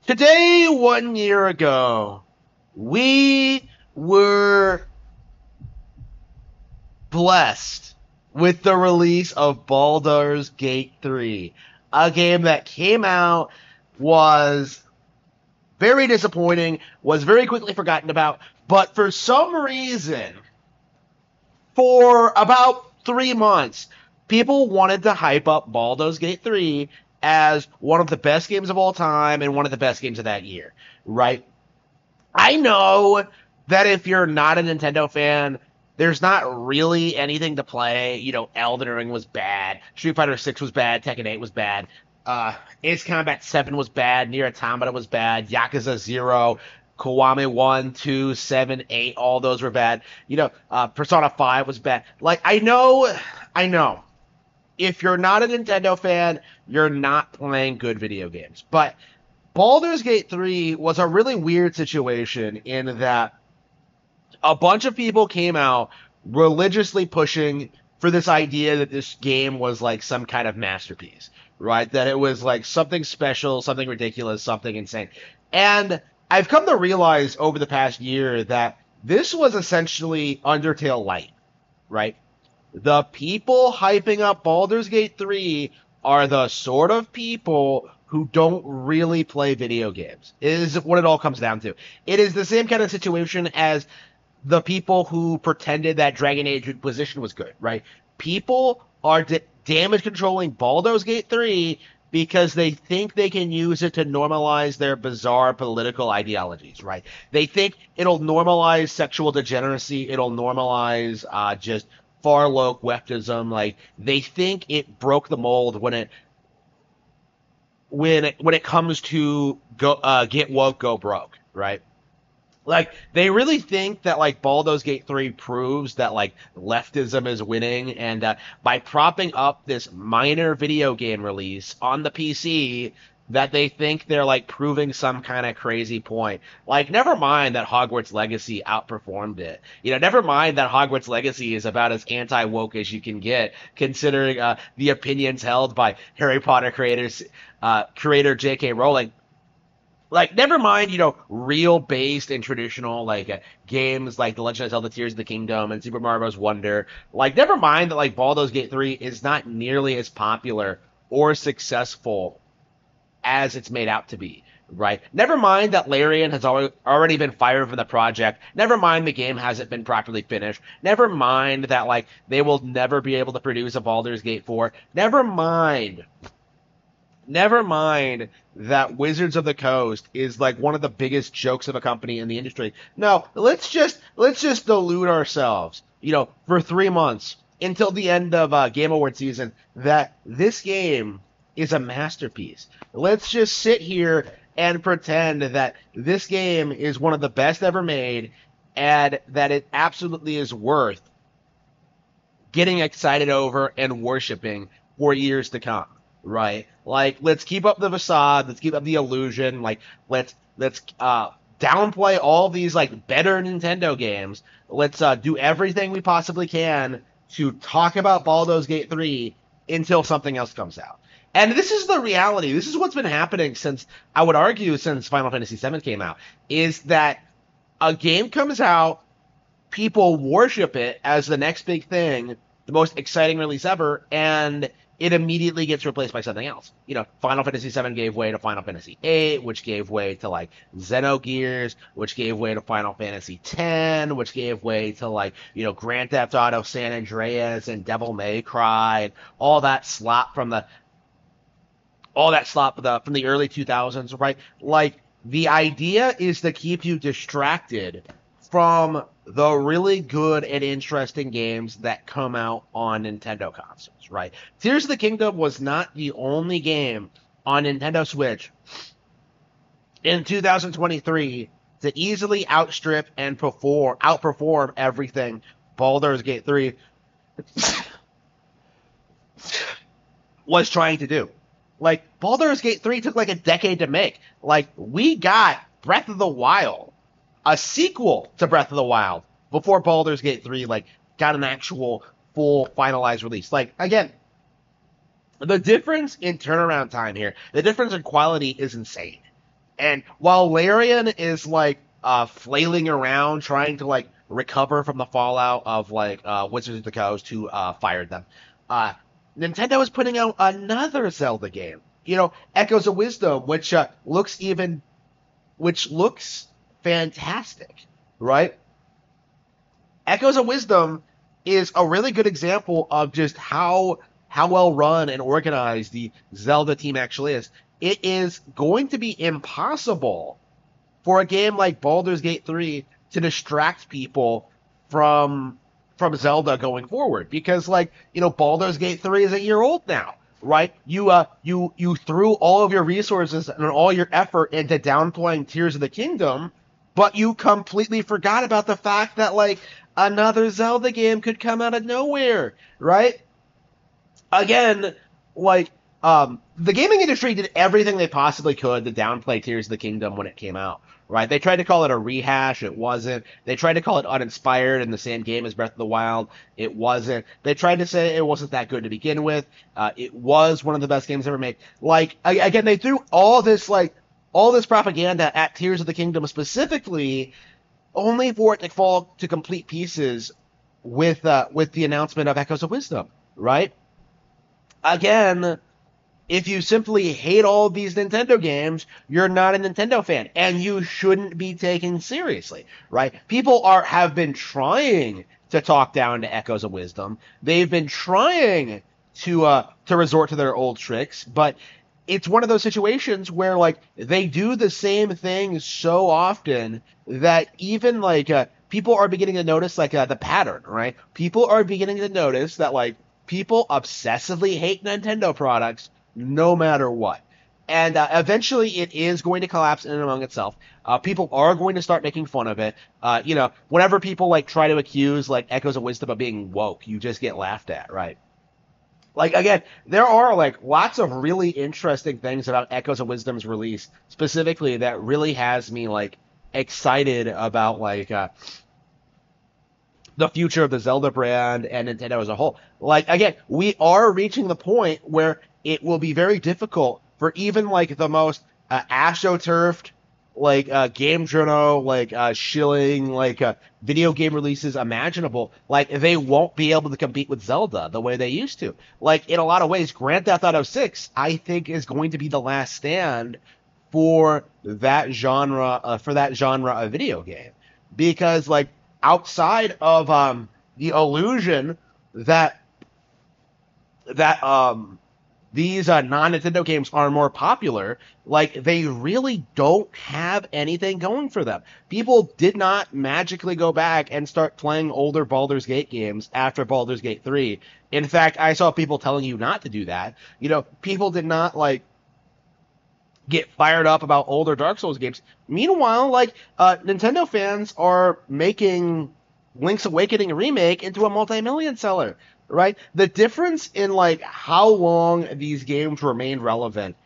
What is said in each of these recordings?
Today, 1 year ago, we were blessed with the release of Baldur's Gate 3, a game that came out, was very disappointing, was very quickly forgotten about, but for some reason, for about 3 months, people wanted to hype up Baldur's Gate 3 as one of the best games of all time and one of the best games of that year, right? I know that if you're not a Nintendo fan, there's not really anything to play. Elden Ring was bad, Street Fighter 6 was bad, Tekken 8 was bad, Ace Combat 7 was bad, Nier Automata was bad, Yakuza 0, Kiwami 1, 2, 7, 8, all those were bad. Persona 5 was bad. Like, I know. If you're not a Nintendo fan, you're not playing good video games. But Baldur's Gate 3 was a really weird situation in that a bunch of people came out religiously pushing for this idea that this game was like some kind of masterpiece, right? That it was like something special, something ridiculous, something insane. And I've come to realize over the past year that this was essentially Undertale Light, right? The people hyping up Baldur's Gate 3 are the sort of people who don't really play video games, is what it all comes down to. It is the same kind of situation as the people who pretended that Dragon Age Inquisition was good, right? People are damage controlling Baldur's Gate 3 because they think they can use it to normalize their bizarre political ideologies, right? They think it'll normalize sexual degeneracy, it'll normalize just far low leftism. Like, they think it broke the mold when it comes to get woke, go broke, right? Like, they really think that like Baldur's Gate 3 proves that like leftism is winning, and by propping up this minor video game release on the PC, that they think they're like proving some kind of crazy point. Like, never mind that Hogwarts Legacy outperformed it. Never mind that Hogwarts Legacy is about as anti-woke as you can get, considering the opinions held by Harry Potter creator J.K. Rowling. Like, never mind, real based and traditional like games like The Legend of Zelda: Tears of the Kingdom and Super Mario Bros. Wonder. Like, never mind that like Baldur's Gate 3 is not nearly as popular or successful as it's made out to be, right? Never mind that Larian has already been fired from the project. Never mind the game hasn't been properly finished. Never mind that like they will never be able to produce a Baldur's Gate 4. Never mind that Wizards of the Coast is like one of the biggest jokes of a company in the industry. No, let's just delude ourselves, for 3 months until the end of Game Award season, that this game is a masterpiece. Let's just sit here and pretend that this game is one of the best ever made, and that it absolutely is worth getting excited over and worshiping for years to come, right? Like, let's keep up the facade, let's keep up the illusion, like, let's downplay all these like better Nintendo games. Let's do everything we possibly can to talk about Baldur's Gate 3 until something else comes out. And this is the reality. This is what's been happening since, I would argue, since Final Fantasy VII came out, is that a game comes out, people worship it as the next big thing, the most exciting release ever, and it immediately gets replaced by something else. Final Fantasy VII gave way to Final Fantasy VIII, which gave way to like Xenogears, which gave way to Final Fantasy X, which gave way to like Grand Theft Auto San Andreas and Devil May Cry, and from the early 2000s, right? Like, the idea is to keep you distracted from the really good and interesting games that come out on Nintendo consoles, right? Tears of the Kingdom was not the only game on Nintendo Switch in 2023 to easily outstrip and outperform everything Baldur's Gate 3 was trying to do. Like, Baldur's Gate 3 took like a decade to make. Like, we got Breath of the Wild, a sequel to Breath of the Wild, before Baldur's Gate 3 like got an actual full finalized release. Like, again, the difference in turnaround time here, the difference in quality is insane. And while Larian is like flailing around trying to like recover from the fallout of like Wizards of the Coast who fired them, uh, Nintendo is putting out another Zelda game. Echoes of Wisdom, which looks fantastic, right? Echoes of Wisdom is a really good example of just how well run and organized the Zelda team actually is. It is going to be impossible for a game like Baldur's Gate 3 to distract people from Zelda going forward because Baldur's Gate 3 is a year old now, right? You threw all of your resources and all your effort into downplaying Tears of the Kingdom, but you completely forgot about the fact that another Zelda game could come out of nowhere, right? Again, the gaming industry did everything they possibly could to downplay Tears of the Kingdom when it came out, right? They tried to call it a rehash, it wasn't. They tried to call it uninspired in the same game as Breath of the Wild, it wasn't. They tried to say it wasn't that good to begin with. It was one of the best games ever made. Again, they threw all this propaganda at Tears of the Kingdom specifically, only for it to fall to complete pieces with the announcement of Echoes of Wisdom, right? Again, if you simply hate all of these Nintendo games, you're not a Nintendo fan, and you shouldn't be taken seriously, right? People have been trying to talk down to Echoes of Wisdom. They've been trying to resort to their old tricks, but it's one of those situations where they do the same thing so often that even people are beginning to notice the pattern, right? People are beginning to notice that people obsessively hate Nintendo products no matter what. And eventually it is going to collapse in and among itself. People are going to start making fun of it. Whenever people try to accuse Echoes of Wisdom of being woke, you just get laughed at, right? Again, there are lots of really interesting things about Echoes of Wisdom's release specifically that really has me excited about the future of the Zelda brand and Nintendo as a whole. Again, we are reaching the point where it will be very difficult for even the most astroturfed game journal shilling video game releases imaginable. They won't be able to compete with Zelda the way they used to. In a lot of ways, Grand Theft Auto 6 I think is going to be the last stand for that genre of video game because outside of the illusion that these non-Nintendo games are more popular, they really don't have anything going for them. People did not magically go back and start playing older Baldur's Gate games after Baldur's Gate 3. In fact, I saw people telling you not to do that. People did not get fired up about older Dark Souls games. Meanwhile, Nintendo fans are making Link's Awakening remake into a multi-million seller, right? The difference in how long these games remained relevant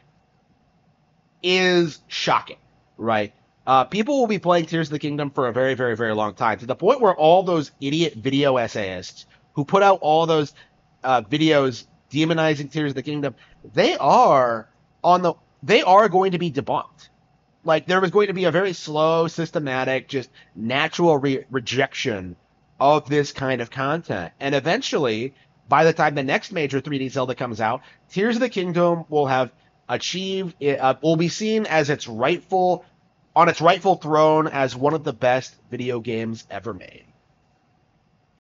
is shocking, right? People will be playing Tears of the Kingdom for a very, very, very long time, to the point where all those idiot video essayists who put out all those videos demonizing Tears of the Kingdom, they are going to be debunked. There was going to be a very slow, systematic, just natural rejection of this kind of content. And eventually, by the time the next major 3D Zelda comes out, Tears of the Kingdom will have achieved, will be seen as on its rightful throne as one of the best video games ever made.